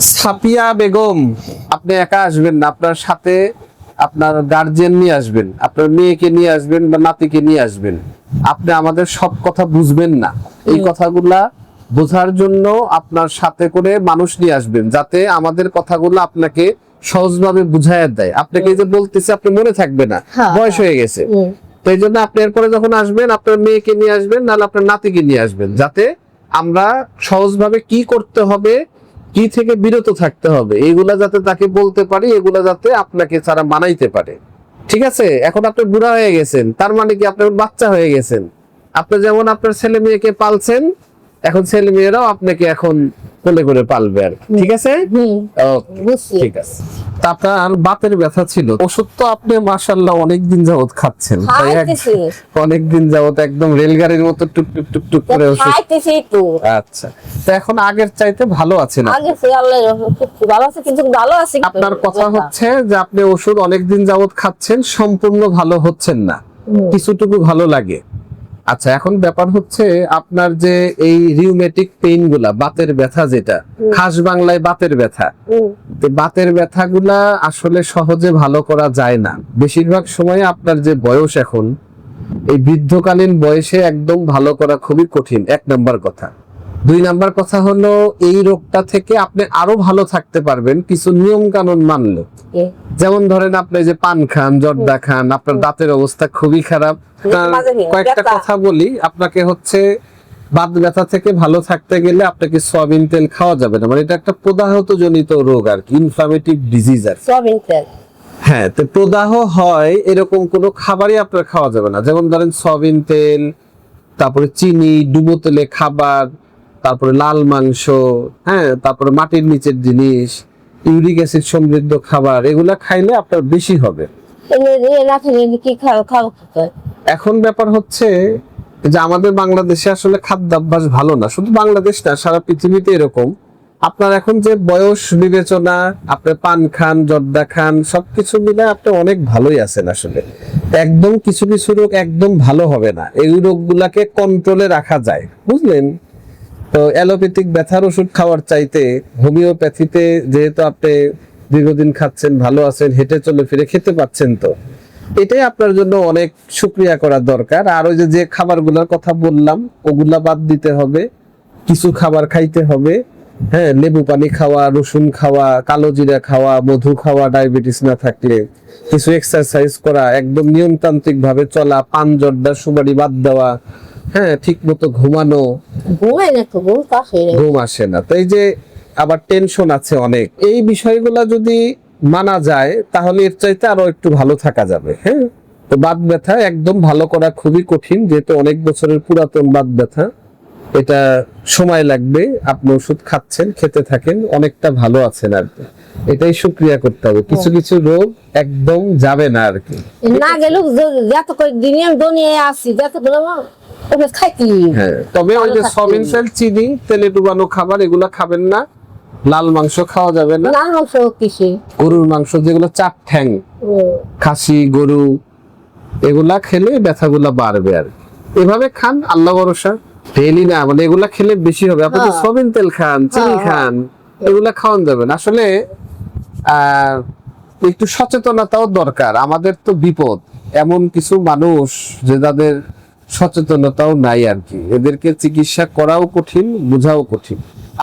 সাফিয়া বেগম, আপনি একা আসবেন না, আপনার সাথে আপনার গার্জিয়ান নিয়ে আসবেন, আপনার মেয়েকে নিয়ে আসবেন বা নাতিকে নিয়ে আসবেন। আপনি আমাদের সব কথা বুঝবেন না, এই কথাগুলা বোঝার জন্য আপনার সাথে করে মানুষ নিয়ে আসবেন, যাতে আমাদের কথাগুলো আপনাকে সহজভাবে বুঝাইয়া দেয়। আপনাকে এই যে বলতেছে আপনি মনে থাকবে না, বয়স হয়ে গেছে। তো এই জন্য আপনি এরপরে যখন আসবেন আপনার মেয়েকে নিয়ে আসবেন, নাহলে আপনার নাতিকে নিয়ে আসবেন, যাতে আমরা সহজভাবে কি করতে হবে, কি থেকে বিরত থাকতে হবে, এগুলা যাতে তাকে বলতে পারি, এগুলা যাতে আপনাকে তারা মানাইতে পারে। ঠিক আছে? এখন আপনি বুড়া হয়ে গেছেন, তার মানে কি আপনি বাচ্চা হয়ে গেছেন। আপনি যেমন আপনার ছেলে মেয়েকে পালছেন, এখন ছেলে মেয়েরাও আপনাকে এখন কোলে করে পালবে আর কি। ঠিক আছে? ঠিক আছে। তা আপনার বাতের ব্যথা ছিল, ওষুধ তো আপনি মাশাআল্লাহ অনেকদিন যাবত খাচ্ছেন, তাই অনেকদিন যাবত একদম রেলগাড়ির মতো টুক টুক টুক টুক করে ওষুধ খাইতেছি তো। আচ্ছা, তো এখন আগের চাইতে ভালো আছেন? আগে সে আল্লাহ ভালো আছে, কিন্তু ভালো আছে। আপনার কথা হচ্ছে যে আপনি ওষুধ অনেকদিন যাবত খাচ্ছেন, সম্পূর্ণ ভালো হচ্ছেন না, কিছুটুকু ভালো লাগে। আচ্ছা, এখন ব্যাপার হচ্ছে আপনার যে এই রিউমেটিক পেইন গুলা, বাতের ব্যথা, যেটা খাস বাংলায় বাতের ব্যথা, তো বাতের ব্যথাগুলা আসলে সহজে ভালো করা যায় না। বেশিরভাগ সময় আপনার যে বয়স এখন, এই বৃদ্ধকালীন বয়সে একদম ভালো করা খুবই কঠিন, এক নাম্বার কথা। দুই নাম্বার কথা হলো, এই রোগটা থেকে আপনি আরো ভালো থাকতে পারবেন কিছু নিয়ম কানুন মানলে। যেমন ধরেন আপনি যে পান খান, জর্দা খান, আপনার দাঁতের অবস্থা খুবই খারাপ। কয়েকটা কথা বলি আপনাকে, হচ্ছে বাত ব্যথা থেকে ভালো থাকতে গেলে আপনাকে সয়াবিন তেল খাওয়া যাবে না, মানে এটা একটা প্রদাহত জনিত রোগ আর কি, ইনফ্লামেটিভ ডিজিজ আর সয়াবিন তেল। হ্যাঁ, তো প্রদাহ হয় এরকম কোনো খাবারই আপনার খাওয়া যাবে না। যেমন ধরেন সয়াবিন তেল, তারপরে চিনি, ডুবো তেলে খাবার, তারপরে লাল মাংস, হ্যাঁ, তারপরে মাটির নিচের জিনিস, ইউরিক অ্যাসিড সমৃদ্ধ খাবার, এগুলা খাইলে আপনার বেশি হবে। এখন ব্যাপার হচ্ছে যে আমাদের বাংলাদেশে আসলে খাদ্যাভ্যাস ভালো না, শুধু বাংলাদেশ না, সারা পৃথিবীতে এরকম। আপনার এখন যে বয়স বিবেচনা, আপনি পান খান, জর্দা খান, সবকিছু মিলে আপনি অনেক ভালোই আছেন আসলে। একদম কিছু কিছু রোগ একদম ভালো হবে না, এই রোগগুলাকে কন্ট্রোলে রাখা যায়, বুঝলেন? তো অ্যালোপ্যাথিক ব্যথার ওষুধ খাওয়ার চাইতে হোমিওপ্যাথিতে যেহেতু আপনি দীর্ঘদিন খাচ্ছেন, ভালো আছেন, হেঁটে চলে ফিরে খেতে পাচ্ছেন, তো এটাই আপনার জন্য অনেক শুকরিয়া করা দরকার। আর ওই যে খাবারগুলোর কথা বললাম, ওগুলা বাদ দিতে হবে, কিছু খাবার খাইতে হবে। হ্যাঁ, লেবু পানি খাওয়া, রসুন খাওয়া, কালো জিরা খাওয়া, মধু খাওয়া, ডায়াবেটিস না থাকলে কিছু এক্সারসাইজ করা, একদম নিয়মতান্ত্রিক ভাবে চলা, পান জর্দা সুপারি বাদ দেওয়া, হ্যাঁ, ঠিক মতো ঘুমানো। ঘুম আসে না, তো এই যে আবার টেনশন আছে অনেক, এই বিষয়গুলা যদি মানা যায় তাহলে এর চাইতে আরো একটু ভালো থাকা যাবে। হ্যাঁ, তো বাত ব্যথা একদম ভালো করা খুবই কঠিন, যেহেতু অনেক বছরের পুরাতন বাত ব্যথা, এটা সময় লাগবে। আপনি ওষুধ খাচ্ছেন, খেতে থাকেন, অনেকটা ভালো আছেন আর কি, এটাই শুকরিয়া করতে হবে। কিছু কিছু রোগ একদম যাবে না আর কি, না গেল যত করে দিনে দুনিয়া আসি যত করে ওকে খাইতি। হ্যাঁ, তবে ওই যে সয়াবিন তেল, চিনি, তেলে ডুবানো খাবার, এগুলা খাবেন না। লাল মাংস খাওয়া যাবে না। লাল মাংস কিসে? গরুর মাংস, যেগুলো চার ঠ্যাং, খাসি, গরু, এগুলা খেলে ব্যথাগুলা বাড়বে আর এভাবে খান, আল্লাহ ভরসা। ডেইলি না, মানে এগুলা খেলে বেশি হবে। আপনি তো সয়াবিন তেল খান, চিনি খান, এগুলা খাওয়ান যাবেন। আসলে একটু সচেতনতাও দরকার। আমাদের তো বিপদ, এমন কিছু মানুষ যে যাদের সচেতনতাও নাই আর কি, এদেরকে চিকিৎসা করাও কঠিন, বোঝাও কঠিন।